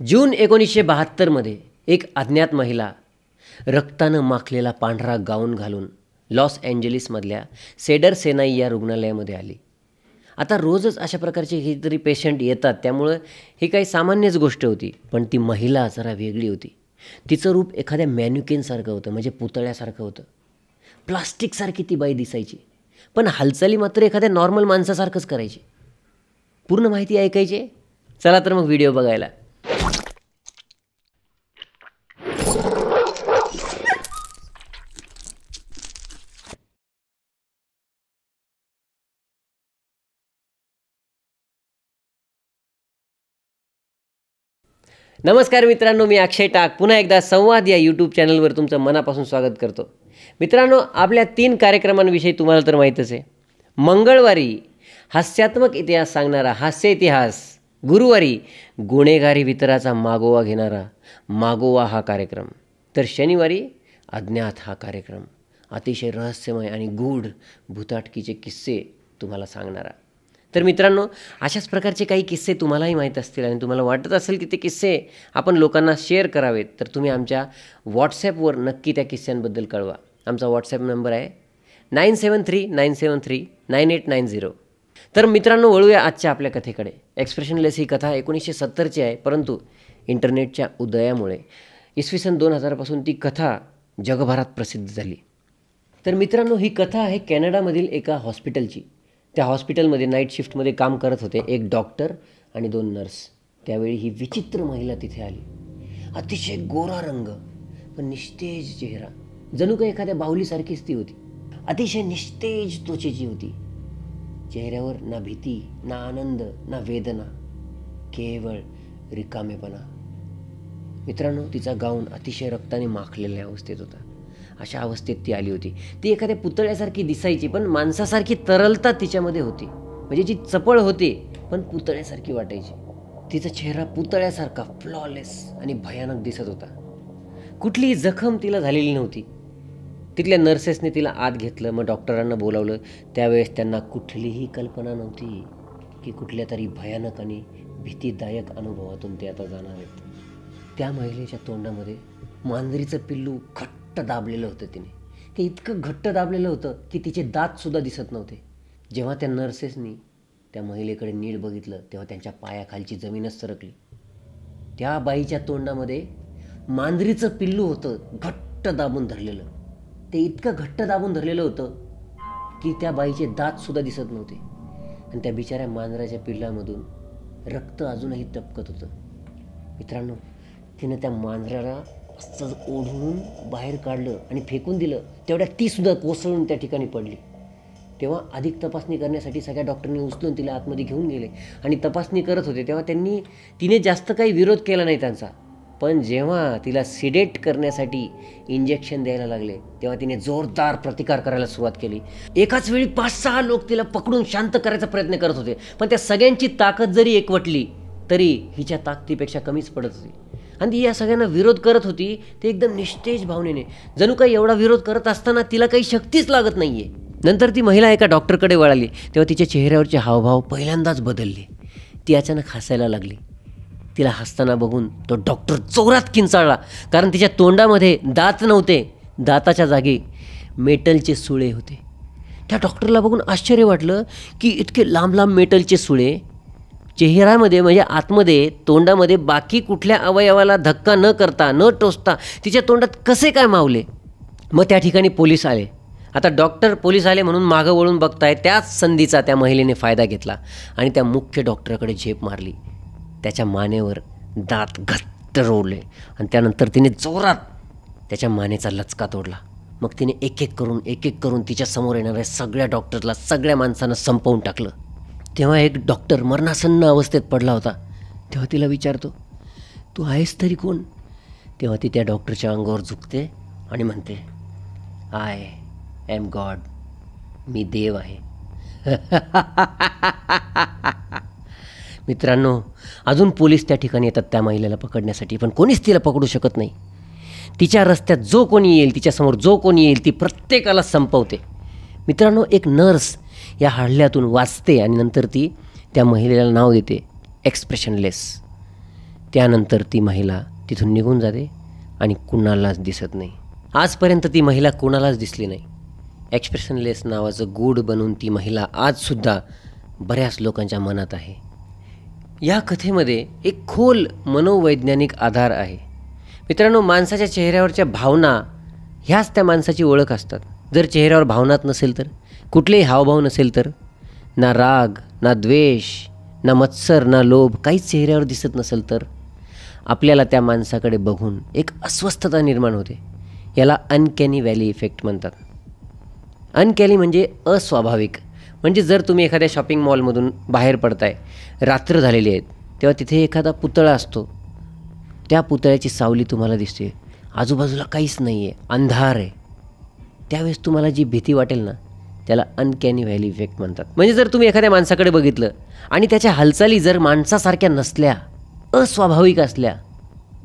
जून 1972मध्ये एक अज्ञात महिला रक्तानं माखलेला पांढरा गाऊन घालून लॉस एंजेलिसमधल्या सेडर सेनाई या रुग्णालयामध्ये आली. आता रोजच अशा प्रकारचे कितीतरी पेशंट येतात, त्यामुळं ही काही सामान्यच गोष्ट होती. पण ती महिला जरा वेगळी होती. तिचं रूप एखाद्या मॅन्युकेनसारखं होतं, म्हणजे पुतळ्यासारखं होतं. प्लास्टिकसारखी ती बाई दिसायची, पण हालचाली मात्र एखाद्या नॉर्मल माणसासारखंच करायची. पूर्ण माहिती ऐकायची? चला तर मग व्हिडिओ बघायला. नमस्कार मित्रांनो, मी अक्षय टाक पुन्हा एकदा संवाद या यूट्यूब चॅनलवर तुमचं मनापासून स्वागत करतो. मित्रांनो, आपल्या 3 कार्यक्रमांविषयी तुम्हाला तर माहीतच आहे. मंगळवारी हास्यात्मक इतिहास सांगणारा हास्य इतिहास, गुरुवारी गुन्हेगारी वितराचा मागोवा घेणारा मागोवा हा कार्यक्रम, तर शनिवारी अज्ञात हा कार्यक्रम, अतिशय रहस्यमय आणि गूढ भूताटकीचे किस्से तुम्हाला सांगणारा. तर मित्रांनो, अशाच प्रकारचे काही किस्से तुम्हालाही माहीत असतील आणि तुम्हाला वाटत असेल की ते किस्से आपण लोकांना शेअर करावेत, तर तुम्ही आमच्या व्हॉट्सॲपवर नक्की त्या किस्स्यांबद्दल कळवा. आमचा व्हॉट्सॲप नंबर आहे 9739739890. तर मित्रांनो, वळूया आजच्या आपल्या कथेकडे. एक्सप्रेशनलेस ही कथा 1970ची आहे, परंतु इंटरनेटच्या उदयामुळे इसवी सन 2000पासून ती कथा जगभरात प्रसिद्ध झाली. तर मित्रांनो, ही कथा आहे कॅनडामधील एका हॉस्पिटलची. त्या हॉस्पिटलमध्ये नाईट शिफ्टमध्ये काम करत होते एक डॉक्टर आणि 2 नर्स. त्यावेळी ही विचित्र महिला तिथे आली. अतिशय गोरा रंग, पण निस्तेज चेहरा, जणू काही एखाद्या बाहुलीसारखीच ती होती. अतिशय निस्तेज त्वचेची होती. चेहऱ्यावर ना भीती, ना आनंद, ना वेदना, केवळ रिकामेपणा. मित्रांनो, तिचा गाऊन अतिशय रक्ताने माखलेल्या अवस्थेत होता. अशा अवस्थेत ती आली होती. ती एखाद्या पुतळ्यासारखी दिसायची, पण माणसासारखी तरलता तिच्यामध्ये होती. म्हणजे जी चपळ होती पण पुतळ्यासारखी वाटायची. तिचा चेहरा पुतळ्यासारखा फ्लॉलेस आणि भयानक दिसत होता. कुठलीही जखम तिला झालेली नव्हती. तिथल्या नर्सेसने तिला आत घेतलं, मग डॉक्टरांना बोलावलं. त्यावेळेस त्यांना कुठलीही कल्पना नव्हती की कुठल्या तरी भयानक आणि भीतीदायक अनुभवातून ते आता जाणार आहेत. त्या महिलेच्या तोंडामध्ये मांजरीचं पिल्लू घट्ट दाबलेलं होतं. तिने ते इतकं घट्ट दाबलेलं होतं की तिचे दातसुद्धा दिसत नव्हते. जेव्हा त्या नर्सेसनी त्या महिलेकडे नीट बघितलं, तेव्हा त्यांच्या पायाखालची जमीनच सरकली. त्या बाईच्या तोंडामध्ये मांजरीचं पिल्लू होतं, घट्ट दाबून धरलेलं. ते इतकं घट्ट दाबून धरलेलं होतं की त्या बाईचे दातसुद्धा दिसत नव्हते. आणि त्या बिचाऱ्या मांजराच्या पिल्लामधून रक्त अजूनही टपकत होतं. मित्रांनो, तिनं त्या मांजराला असं ओढून बाहेर काढलं आणि फेकून दिलं. तेवढ्यात तीसुद्धा कोसळून त्या ठिकाणी पडली. तेव्हा अधिक तपासणी करण्यासाठी सगळ्या डॉक्टरांनी उचलून तिला आतमध्ये घेऊन गेले आणि तपासणी करत होते. तेव्हा तिने जास्त काही विरोध केला नाही त्यांचा. पण जेव्हा तिला सिडेट करण्यासाठी इंजेक्शन द्यायला लागले, तेव्हा तिने जोरदार प्रतिकार करायला सुरुवात केली. एकाच वेळी 5-6 लोक तिला पकडून शांत करायचा प्रयत्न करत होते, पण त्या सगळ्यांची ताकद जरी एकवटली तरी हिच्या ताकदीपेक्षा कमीच पडत होती. आणि ती या सगळ्यांना विरोध करत होती, ते एकदम निस्तेज भावनेने, जणू काही एवढा विरोध करत असताना तिला काही शक्तीच लागत नाही आहे. नंतर ती महिला एका डॉक्टरकडे वळाली. तेव्हा तिच्या चेहऱ्यावरचे हावभाव पहिल्यांदाच बदलले. ती अचानक हसायला लागली. तिला हसताना बघून तो डॉक्टर जोरात किंचाळला, कारण तिच्या तोंडामध्ये दात नव्हते, दाताच्या जागी मेटलचे सुळे होते. त्या डॉक्टरला बघून आश्चर्य वाटलं की इतके लांब लांब मेटलचे सुळे चेहऱ्यामध्ये, म्हणजे आतमध्ये तोंडामध्ये बाकी कुठल्या अवयवाला धक्का न करता, न टोचता तिच्या तोंडात कसे काय मावले. मग त्या ठिकाणी पोलीस आले. आता डॉक्टर पोलीस आले म्हणून मागं वळून बघताय, त्याच संधीचा त्या महिलेने फायदा घेतला आणि त्या मुख्य डॉक्टरकडे झेप मारली. त्याच्या मानेवर दात घट्ट रोवले आणि त्यानंतर तिने जोरात त्याच्या मानेचा लचका तोडला. मग तिने एक एक करून तिच्या समोर येणाऱ्या सगळ्या डॉक्टरला, सगळ्या माणसांना संपवून टाकलं. तेव्हा एक डॉक्टर मरणासन्न अवस्थेत पडला होता. तेव्हा तिला विचारतो, तू आहेस तरी कोण? तेव्हा ती त्या डॉक्टरच्या अंगावर झुकते आणि म्हणते, आय एम गॉड, मी देव आहे. मित्रांनो, अजून पोलीस त्या ठिकाणी येतात त्या महिलेला पकडण्यासाठी, पण कोणीच तिला पकडू शकत नाही. तिच्या रस्त्यात जो कोणी येईल, तिच्यासमोर जो कोणी येईल, ती प्रत्येकाला संपवते. मित्रांनो, एक नर्स या हल्ल्यातून वाचते आणि नंतर ती त्या महिलेला नाव देते एक्सप्रेशनलेस. त्यानंतर ती महिला तिथून निघून जाते आणि कुणालाच दिसत नाही. आजपर्यंत ती महिला कुणालाच दिसली नाही. एक्सप्रेशनलेस नावाचं गूढ बनून ती महिला आजसुद्धा बऱ्याच लोकांच्या मनात आहे. या कथेमध्ये एक खोल मनोवैज्ञानिक आधार आहे. मित्रांनो, माणसाच्या चेहऱ्यावरच्या भावना ह्याच त्या माणसाची ओळख असतात. जर चेहऱ्यावर भावनाच नसेल तर, कुठलेही हावभाव नसेल तर, ना राग, ना द्वेष, ना मत्सर, ना लोभ, काहीच चेहऱ्यावर दिसत नसेल तर, आपल्याला त्या माणसाकडे बघून एक अस्वस्थता निर्माण होते. याला अनकॅनी व्हॅली इफेक्ट म्हणतात. अनकॅनी म्हणजे अस्वाभाविक. म्हणजे जर तुम्ही एखाद्या शॉपिंग मॉलमधून बाहेर पडताय, रात्र झालेली आहे, तेव्हा तिथे एखादा पुतळा असतो. त्या पुतळ्याची सावली तुम्हाला दिसते, आजूबाजूला काहीच नाही आहे, अंधार आहे. त्यावेळेस तुम्हाला जी भीती वाटेल ना, त्याला अनकॅनी व्हॅली इफेक्ट म्हणतात. म्हणजे जर तुम्ही एखाद्या माणसाकडे बघितलं आणि त्याच्या हालचाली जर माणसासारख्या नसल्या, अस्वाभाविक असल्या,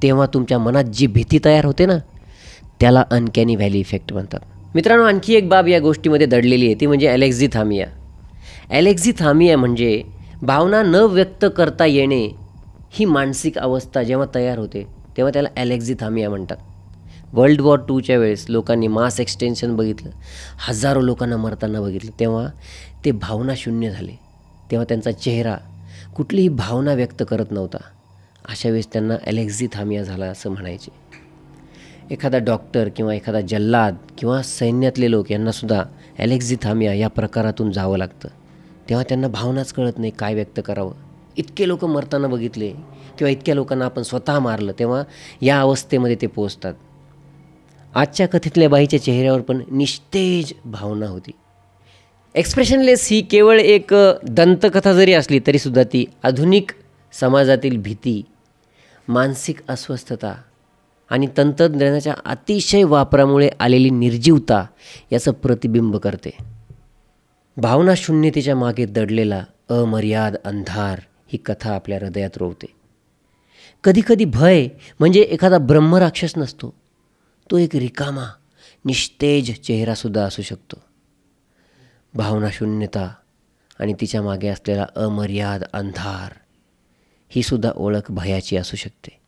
तेव्हा तुमच्या मनात जी भीती तयार होते ना, त्याला अनकॅनी व्हॅली इफेक्ट म्हणतात. मित्रांनो, आणखी एक बाब या गोष्टीमध्ये दडलेली आहे, ती म्हणजे ॲलेक्झिथामिया. ॲलेक्झिथामिया म्हणजे भावना न व्यक्त करता येणे ही मानसिक अवस्था जेव्हा तयार होते तेव्हा त्याला ॲलेक्झिथामिया म्हणतात. वर्ल्ड वॉर 2च्या वेळेस लोकांनी मास एक्सटेन्शन बघितलं, हजारो लोकांना मरताना बघितलं, तेव्हा ते भावनाशून्य झाले. तेव्हा त्यांचा चेहरा कुठलीही भावना व्यक्त करत नव्हता. अशा वेळेस त्यांना ॲलेक्झिथामिया झाला असं म्हणायचे. एखादा डॉक्टर किंवा एखादा जल्लाद किंवा सैन्यातले लोक यांनासुद्धा ॲलेक्झिथामिया या प्रकारातून जावं लागतं. तेव्हा त्यांना भावनाच कळत नाही काय व्यक्त करावं. इतके लोक मरताना बघितले किंवा इतक्या लोकांना आपण स्वतः मारलं, तेव्हा या अवस्थेमध्ये ते पोहोचतात. आजच्या कथेतल्या बाईच्या चेहऱ्यावर पण निस्तेज भावना होती. एक्सप्रेशनलेस ही केवळ एक दंतकथा जरी असली तरीसुद्धा ती आधुनिक समाजातील भीती, मानसिक अस्वस्थता आणि तंत्रज्ञानाच्या अतिशय वापरामुळे आलेली निर्जीवता याचं प्रतिबिंब करते. भावनाशून्यतेच्या मागे दडलेला अमर्याद अंधार ही कथा आपल्या हृदयात रोवते. कधीकधी भय म्हणजे एखादा ब्रह्मराक्षस नसतो, तो एक रिकामा निस्तेज चेहरासुद्धा असू शकतो. भावनाशून्यता आणि तिच्या मागे असलेला अमर्याद अंधार ही सुद्धा ओळख भयाची असू शकते.